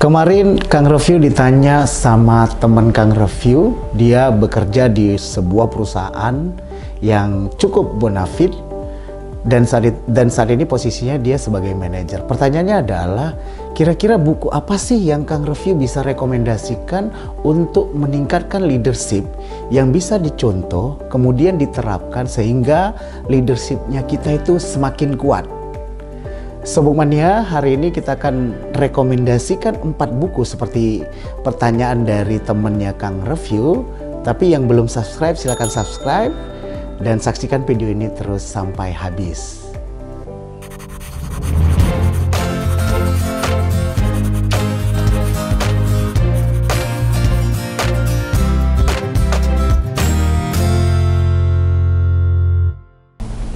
Kemarin Kang Review ditanya sama teman Kang Review, dia bekerja di sebuah perusahaan yang cukup bonafit dan saat ini posisinya dia sebagai manajer. Pertanyaannya adalah, kira-kira buku apa sih yang Kang Review bisa rekomendasikan untuk meningkatkan leadership yang bisa dicontoh, kemudian diterapkan sehingga leadershipnya kita itu semakin kuat. Sobat Mania, hari ini kita akan rekomendasikan 4 buku seperti pertanyaan dari temennya Kang Review. Tapi yang belum subscribe, silahkan subscribe dan saksikan video ini terus sampai habis.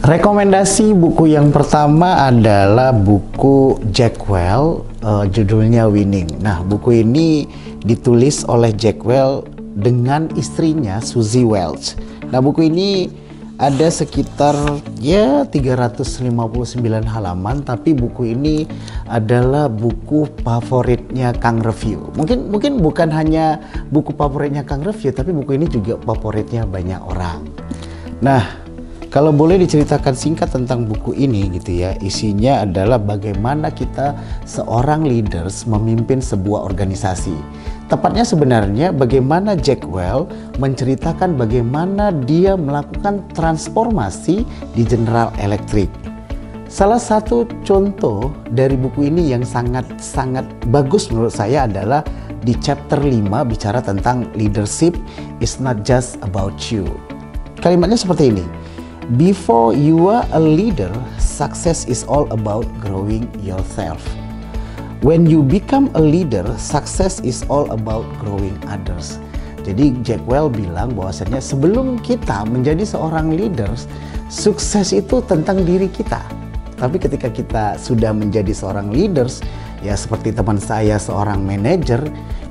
Rekomendasi buku yang pertama adalah buku Jack Welch, judulnya Winning. Nah, buku ini ditulis oleh Jack Welch dengan istrinya Suzy Welch. Nah, buku ini ada sekitar 359 halaman, tapi buku ini adalah buku favoritnya Kang Review. Mungkin bukan hanya buku favoritnya Kang Review, tapi buku ini juga favoritnya banyak orang. Nah, kalau boleh diceritakan singkat tentang buku ini gitu ya, isinya adalah bagaimana kita seorang leaders memimpin sebuah organisasi. Tepatnya sebenarnya bagaimana Jack Welch menceritakan bagaimana dia melakukan transformasi di General Electric. Salah satu contoh dari buku ini yang sangat bagus menurut saya adalah di chapter 5 bicara tentang leadership is not just about you. Kalimatnya seperti ini. Before you are a leader, success is all about growing yourself. When you become a leader, success is all about growing others. Jadi Jack Welch bilang bahwasannya sebelum kita menjadi seorang leaders, sukses itu tentang diri kita. Tapi ketika kita sudah menjadi seorang leaders, ya seperti teman saya seorang manajer,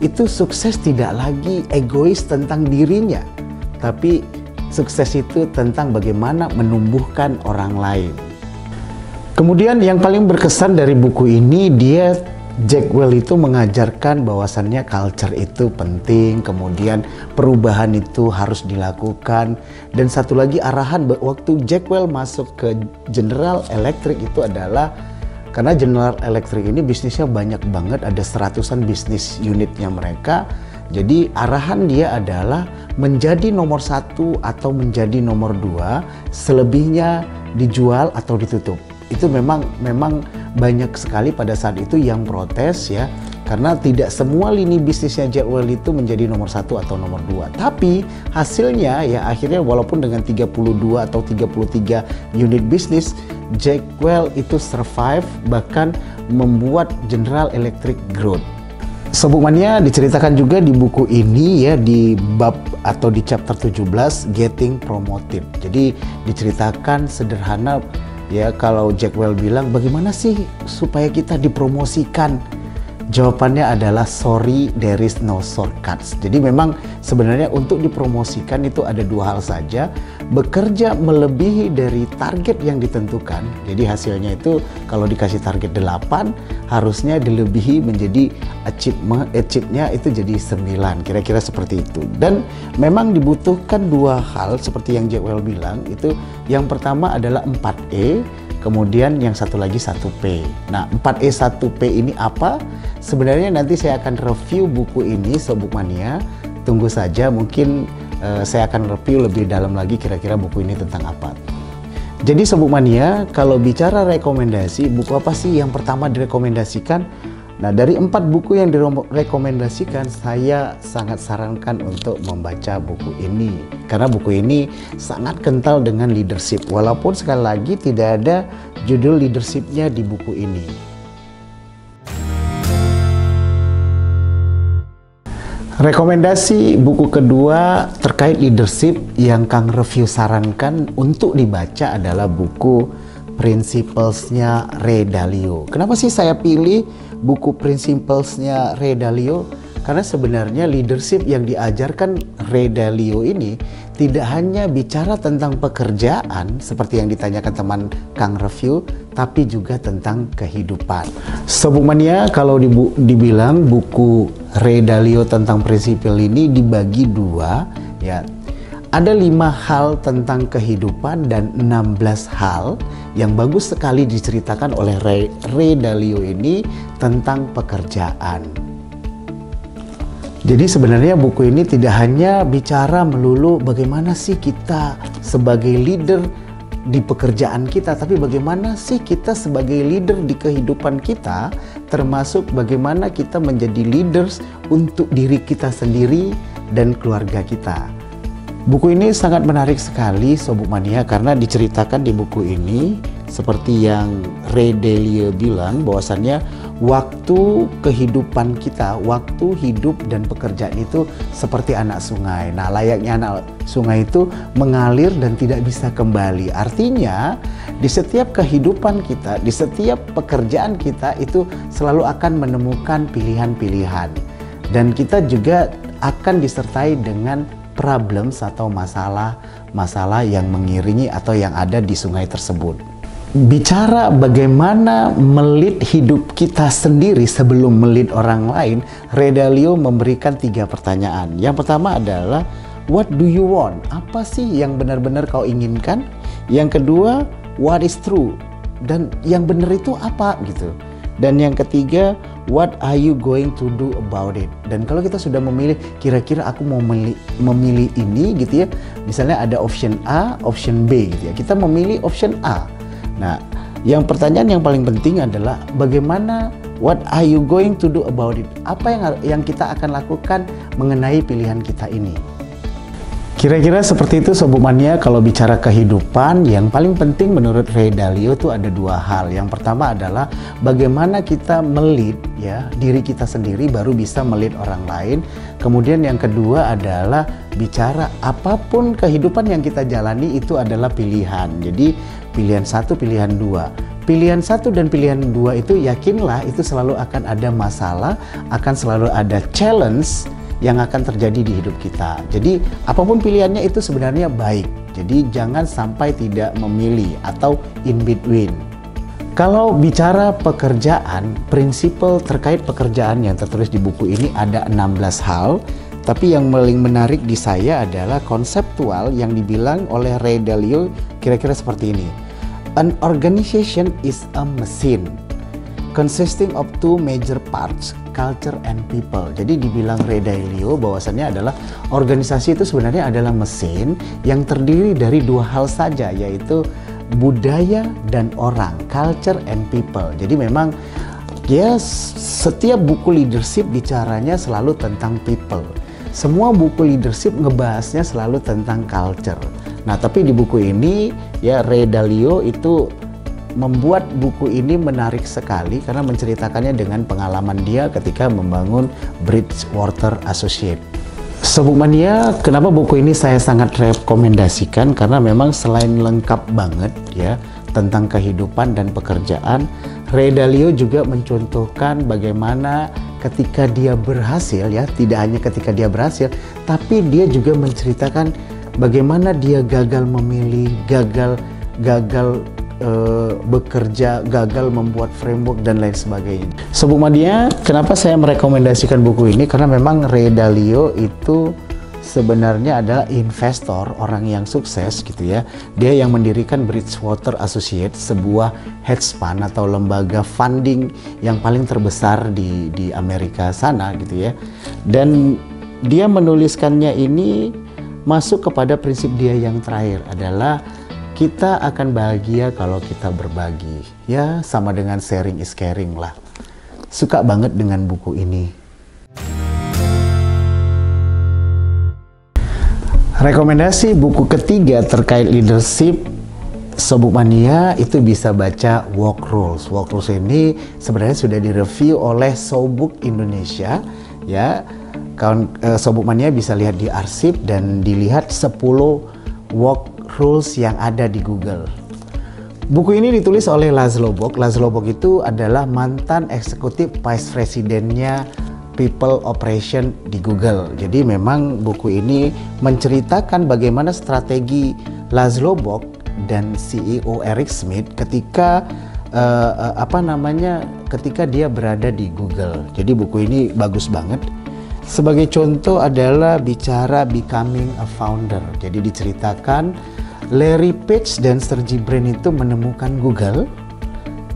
itu sukses tidak lagi egois tentang dirinya, tapi sukses itu tentang bagaimana menumbuhkan orang lain. Kemudian yang paling berkesan dari buku ini, Jack Welch itu mengajarkan bahwasannya culture itu penting, kemudian perubahan itu harus dilakukan, dan satu lagi arahan waktu Jack Welch masuk ke General Electric itu adalah karena General Electric ini bisnisnya banyak banget, ada seratusan bisnis unitnya mereka. Jadi arahan dia adalah menjadi nomor 1 atau menjadi nomor 2, selebihnya dijual atau ditutup. Itu memang banyak sekali pada saat itu yang protes ya, karena tidak semua lini bisnisnya Jack Welch itu menjadi nomor 1 atau nomor 2. Tapi hasilnya ya akhirnya walaupun dengan 32 atau 33 unit bisnis, Jack Welch itu survive, bahkan membuat General Electric growth. Sobat Mania, diceritakan juga di buku ini ya, di bab atau di chapter 17 Getting Promoted. Jadi diceritakan sederhana ya, kalau Jack Welch bilang bagaimana sih supaya kita dipromosikan? Jawabannya adalah sorry, there is no shortcuts. Jadi memang sebenarnya untuk dipromosikan itu ada 2 hal saja. Bekerja melebihi dari target yang ditentukan. Jadi hasilnya itu kalau dikasih target 8, harusnya dilebihi menjadi achieve-nya itu jadi 9. Kira-kira seperti itu. Dan memang dibutuhkan 2 hal seperti yang Jack Welch bilang. Itu yang pertama adalah 4E. Kemudian yang satu lagi 1P. Nah, 4E 1P ini apa? Sebenarnya nanti saya akan review buku ini Sobat Mania. Tunggu saja, mungkin saya akan review lebih dalam lagi kira-kira buku ini tentang apa. Jadi Sobat Mania, kalau bicara rekomendasi, buku apa sih yang pertama direkomendasikan? Nah, dari 4 buku yang direkomendasikan, saya sangat sarankan untuk membaca buku ini. Karena buku ini sangat kental dengan leadership. Walaupun sekali lagi tidak ada judul leadershipnya di buku ini. Rekomendasi buku kedua terkait leadership yang Kang Review sarankan untuk dibaca adalah buku Principles-nya Ray Dalio. Kenapa sih saya pilih buku Principles-nya Ray Dalio? Karena sebenarnya leadership yang diajarkan Ray Dalio ini tidak hanya bicara tentang pekerjaan seperti yang ditanyakan teman Kang Review, tapi juga tentang kehidupan. Sobat Mania, kalau dibilang buku Ray Dalio tentang prinsipil ini dibagi dua, ya. Ada 5 hal tentang kehidupan dan 16 hal yang bagus sekali diceritakan oleh Ray Dalio ini tentang pekerjaan. Jadi sebenarnya buku ini tidak hanya bicara melulu bagaimana sih kita sebagai leader di pekerjaan kita, tapi bagaimana sih kita sebagai leader di kehidupan kita, termasuk bagaimana kita menjadi leaders untuk diri kita sendiri dan keluarga kita. Buku ini sangat menarik sekali Sobat Mania, karena diceritakan di buku ini seperti yang Ray Dalio bilang bahwasannya waktu kehidupan kita, waktu hidup dan pekerjaan itu seperti anak sungai. Nah, layaknya anak sungai itu mengalir dan tidak bisa kembali. Artinya di setiap kehidupan kita, di setiap pekerjaan kita itu selalu akan menemukan pilihan-pilihan. Dan kita juga akan disertai dengan problems atau masalah yang mengiringi atau yang ada di sungai tersebut. Bicara bagaimana melit hidup kita sendiri sebelum melit orang lain, Ray Dalio memberikan 3 pertanyaan. Yang pertama adalah, what do you want? Apa sih yang benar-benar kau inginkan? Yang kedua, what is true? Dan yang benar itu apa gitu. Dan yang ketiga, what are you going to do about it? Dan kalau kita sudah memilih, kira-kira aku mau memilih ini gitu ya. Misalnya ada option A, option B gitu ya. Kita memilih option A. Nah, yang pertanyaan yang paling penting adalah bagaimana, what are you going to do about it? Apa yang kita akan lakukan mengenai pilihan kita ini? Kira-kira seperti itu Sobat Mania. Kalau bicara kehidupan, yang paling penting menurut Ray Dalio itu ada 2 hal. Yang pertama adalah bagaimana kita melit ya diri kita sendiri baru bisa melit orang lain. Kemudian yang kedua adalah bicara apapun kehidupan yang kita jalani itu adalah pilihan. Jadi pilihan 1, pilihan 2. Pilihan 1 dan pilihan 2 itu yakinlah itu selalu akan ada masalah, akan selalu ada challenge yang akan terjadi di hidup kita. Jadi apapun pilihannya itu sebenarnya baik. Jadi jangan sampai tidak memilih atau in between. Kalau bicara pekerjaan, prinsipal terkait pekerjaan yang tertulis di buku ini ada 16 hal. Tapi yang paling menarik di saya adalah konseptual yang dibilang oleh Ray Dalio kira-kira seperti ini. An organization is a machine consisting of 2 major parts, culture and people. Jadi dibilang Ray Dalio bahwasannya adalah organisasi itu sebenarnya adalah mesin yang terdiri dari 2 hal saja, yaitu budaya dan orang, culture and people. Jadi memang ya setiap buku leadership bicaranya selalu tentang people. Semua buku leadership ngebahasnya selalu tentang culture. Nah, tapi di buku ini ya Ray Dalio itu membuat buku ini menarik sekali karena menceritakannya dengan pengalaman dia ketika membangun Bridgewater Associates. Sobat Mania, kenapa buku ini saya sangat rekomendasikan? Karena memang selain lengkap banget ya tentang kehidupan dan pekerjaan, Ray Dalio juga mencontohkan bagaimana ketika dia berhasil ya, tidak hanya ketika dia berhasil, tapi dia juga menceritakan bagaimana dia gagal memilih, gagal bekerja, gagal membuat framework dan lain sebagainya. Sobat Mania, kenapa saya merekomendasikan buku ini? Karena memang Ray Dalio itu sebenarnya adalah investor, orang yang sukses gitu ya. Dia yang mendirikan Bridgewater Associates, sebuah hedge fund atau lembaga funding yang paling terbesar di Amerika sana gitu ya. Dan dia menuliskannya ini masuk kepada prinsip dia yang terakhir adalah kita akan bahagia kalau kita berbagi. Ya, sama dengan sharing is caring lah. Suka banget dengan buku ini. Rekomendasi buku ketiga terkait leadership Sobat Mania itu bisa baca Work Rules. Work Rules ini sebenarnya sudah direview oleh Sobook Indonesia ya. Sobat Mania bisa lihat di arsip dan dilihat 10 Work Rules yang ada di Google. Buku ini ditulis oleh Laszlo Bock. Laszlo Bock itu adalah mantan eksekutif vice presidennya People Operation di Google. Jadi memang buku ini menceritakan bagaimana strategi Laszlo Bock dan CEO Eric Schmidt ketika ketika dia berada di Google. Jadi buku ini bagus banget. Sebagai contoh adalah bicara becoming a founder. Jadi diceritakan Larry Page dan Sergey Brin itu menemukan Google.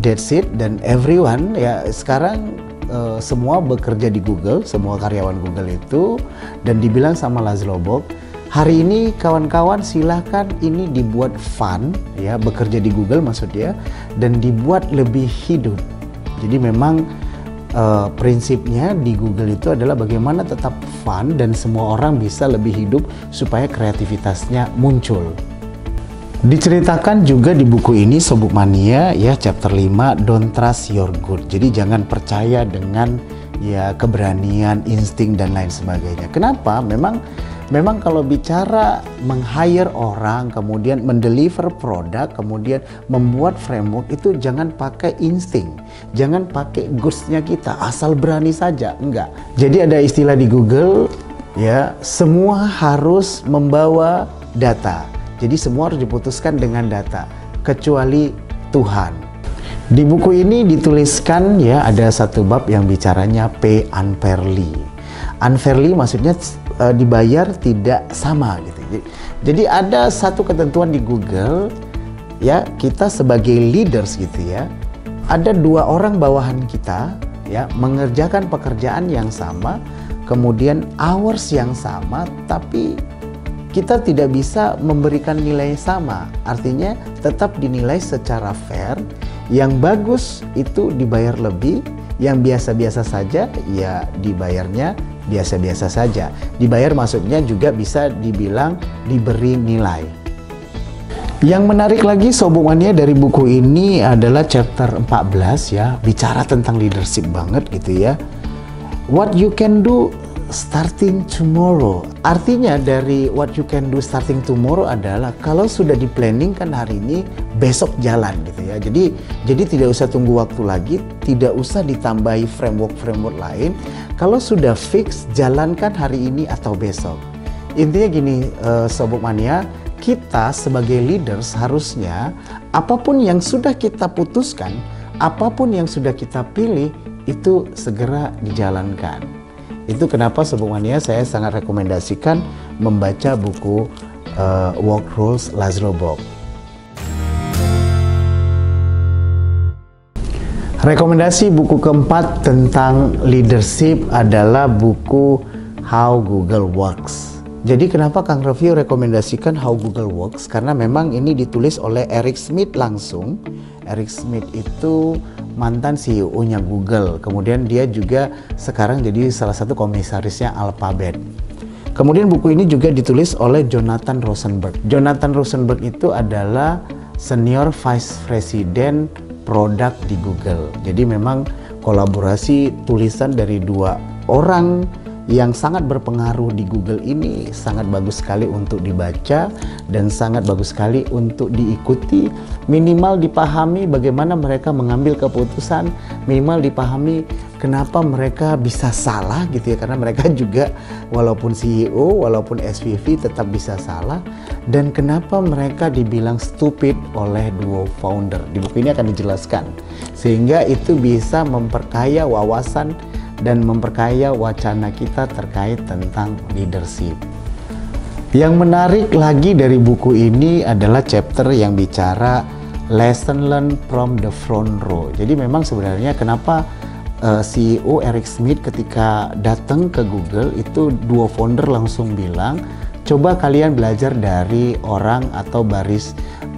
That's it. Dan everyone ya sekarang semua bekerja di Google, semua karyawan Google itu, dan dibilang sama Laszlo Bock, hari ini kawan-kawan silahkan ini dibuat fun, ya bekerja di Google maksudnya, dan dibuat lebih hidup. Jadi memang prinsipnya di Google itu adalah bagaimana tetap fun dan semua orang bisa lebih hidup supaya kreativitasnya muncul. Diceritakan juga di buku ini Sobuk Mania ya chapter 5 Don't Trust Your Gut. Jadi jangan percaya dengan ya keberanian, insting dan lain sebagainya. Kenapa? Memang kalau bicara meng-hire orang, kemudian mendeliver produk, kemudian membuat framework itu jangan pakai insting. Jangan pakai guts-nya kita, asal berani saja. Enggak. Jadi ada istilah di Google ya, semua harus membawa data. Jadi semua harus diputuskan dengan data, kecuali Tuhan. Di buku ini dituliskan ya ada satu bab yang bicaranya pay unfairly. Unfairly maksudnya dibayar tidak sama gitu. Jadi ada satu ketentuan di Google ya, kita sebagai leaders gitu ya, ada 2 orang bawahan kita ya mengerjakan pekerjaan yang sama, kemudian hours yang sama, tapi kita tidak bisa memberikan nilai sama. Artinya tetap dinilai secara fair. Yang bagus itu dibayar lebih, yang biasa-biasa saja ya dibayarnya biasa-biasa saja. Dibayar maksudnya juga bisa dibilang diberi nilai. Yang menarik lagi Sobuk Mania dari buku ini adalah chapter 14 ya, bicara tentang leadership banget gitu ya. What you can do starting tomorrow. Artinya dari what you can do starting tomorrow adalah kalau sudah di planning kan hari ini, besok jalan gitu ya. Jadi tidak usah tunggu waktu lagi, tidak usah ditambahi framework lain. Kalau sudah fix, jalankan hari ini atau besok. Intinya gini Sobuk Mania, kita sebagai leaders harusnya apapun yang sudah kita putuskan, apapun yang sudah kita pilih itu segera dijalankan. Itu kenapa Sobuk Mania saya sangat rekomendasikan membaca buku Work Rules Laszlo Bock. Rekomendasi buku keempat tentang leadership adalah buku How Google Works. Jadi kenapa Kang Review rekomendasikan How Google Works? Karena memang ini ditulis oleh Eric Schmidt langsung. Eric Schmidt itu mantan CEO-nya Google. Kemudian dia juga sekarang jadi salah satu komisarisnya Alphabet. Kemudian buku ini juga ditulis oleh Jonathan Rosenberg. Jonathan Rosenberg itu adalah Senior Vice President Product di Google. Jadi memang kolaborasi tulisan dari 2 orang yang sangat berpengaruh di Google ini sangat bagus sekali untuk dibaca dan sangat bagus sekali untuk diikuti. Minimal dipahami bagaimana mereka mengambil keputusan, minimal dipahami kenapa mereka bisa salah gitu ya, karena mereka juga walaupun CEO, walaupun SVP tetap bisa salah, dan kenapa mereka dibilang stupid oleh 2 founder. Di buku ini akan dijelaskan sehingga itu bisa memperkaya wawasan dan memperkaya wacana kita terkait tentang leadership. Yang menarik lagi dari buku ini adalah chapter yang bicara lesson learned from the front row. Jadi memang sebenarnya kenapa CEO Eric Schmidt ketika datang ke Google itu 2 founder langsung bilang, coba kalian belajar dari orang atau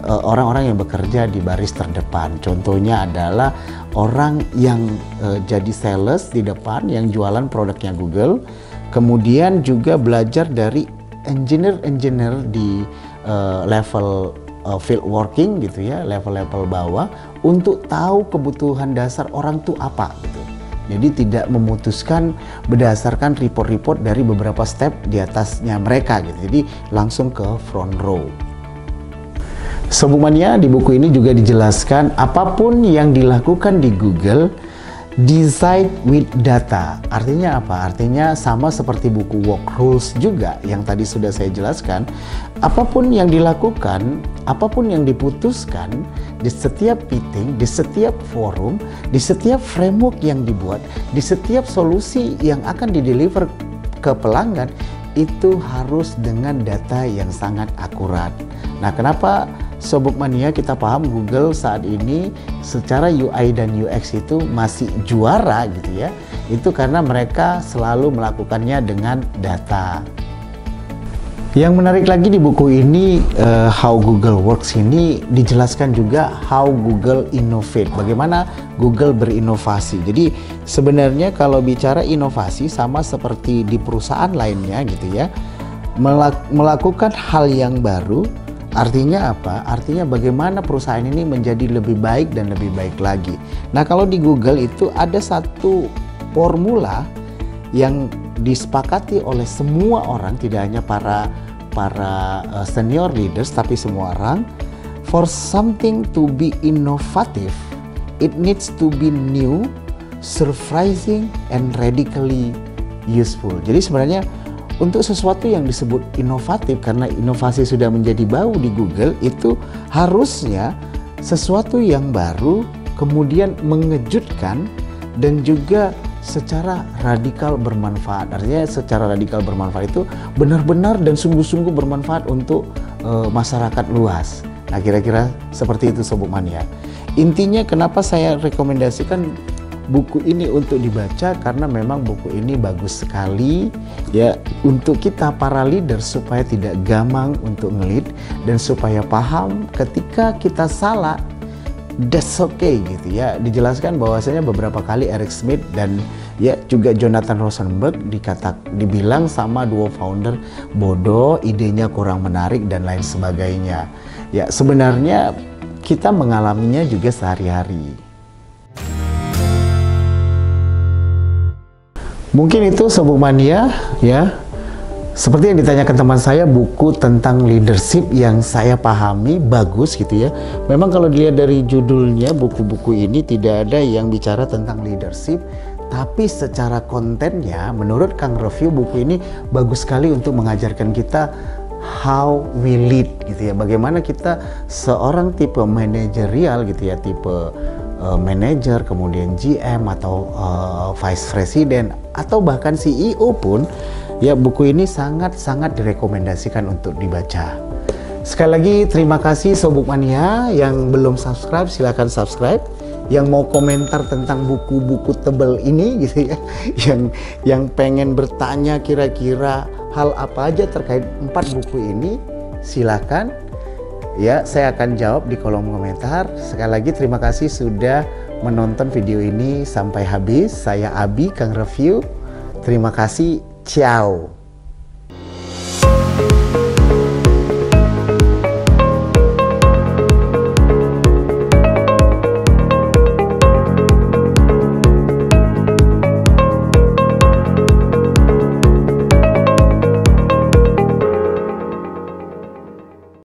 orang-orang yang bekerja di baris terdepan. Contohnya adalah orang yang jadi sales di depan, yang jualan produknya Google. Kemudian juga belajar dari engineer di level field working gitu ya, level-level bawah, untuk tahu kebutuhan dasar orang tuh apa gitu. Jadi tidak memutuskan berdasarkan report-report dari beberapa step di atasnya mereka gitu. Jadi langsung ke front row. Sobuk Mania, di buku ini juga dijelaskan apapun yang dilakukan di Google Decide with data. Artinya apa? Artinya sama seperti buku Work Rules juga yang tadi sudah saya jelaskan. Apapun yang dilakukan, apapun yang diputuskan di setiap meeting, di setiap forum, di setiap framework yang dibuat, di setiap solusi yang akan dideliver ke pelanggan, itu harus dengan data yang sangat akurat. Nah, kenapa Sobuk Mania kita paham Google saat ini secara UI dan UX itu masih juara gitu ya. Itu karena mereka selalu melakukannya dengan data. Yang menarik lagi di buku ini, How Google Works ini dijelaskan juga how Google innovate, bagaimana Google berinovasi. Jadi sebenarnya kalau bicara inovasi sama seperti di perusahaan lainnya gitu ya, melakukan hal yang baru. Artinya apa? Artinya bagaimana perusahaan ini menjadi lebih baik dan lebih baik lagi. Nah, kalau di Google itu ada satu formula yang disepakati oleh semua orang, tidak hanya para senior leaders tapi semua orang. For something to be innovative, it needs to be new, surprising, and radically useful. Jadi sebenarnya untuk sesuatu yang disebut inovatif, karena inovasi sudah menjadi bau di Google, itu harusnya sesuatu yang baru, kemudian mengejutkan, dan juga secara radikal bermanfaat. Artinya secara radikal bermanfaat itu benar-benar dan sungguh-sungguh bermanfaat untuk masyarakat luas. Nah, kira-kira seperti itu Sobuk Mania. Intinya kenapa saya rekomendasikan buku ini untuk dibaca, karena memang buku ini bagus sekali ya untuk kita para leader supaya tidak gamang untuk ngelit dan supaya paham ketika kita salah, that's okay gitu ya. Dijelaskan bahwasanya beberapa kali Eric Schmidt dan ya juga Jonathan Rosenberg dibilang sama dua founder bodoh, idenya kurang menarik dan lain sebagainya. Ya sebenarnya kita mengalaminya juga sehari-hari. Mungkin itu Sobuk Mania ya. Seperti yang ditanyakan teman saya, buku tentang leadership yang saya pahami bagus gitu ya. Memang kalau dilihat dari judulnya, buku-buku ini tidak ada yang bicara tentang leadership, tapi secara kontennya menurut Kang Review buku ini bagus sekali untuk mengajarkan kita how we lead gitu ya. Bagaimana kita seorang tipe manajerial gitu ya, tipe manager, kemudian GM atau vice president atau bahkan CEO pun ya, buku ini sangat-sangat direkomendasikan untuk dibaca. Sekali lagi terima kasih Sobuk Mania. Yang belum subscribe silahkan subscribe. Yang mau komentar tentang buku-buku tebal ini gitu ya, yang pengen bertanya kira-kira hal apa aja terkait 4 buku ini, silakan ya, saya akan jawab di kolom komentar. Sekali lagi terima kasih sudah menonton video ini sampai habis. Saya Abi, Kang Review. Terima kasih. Ciao.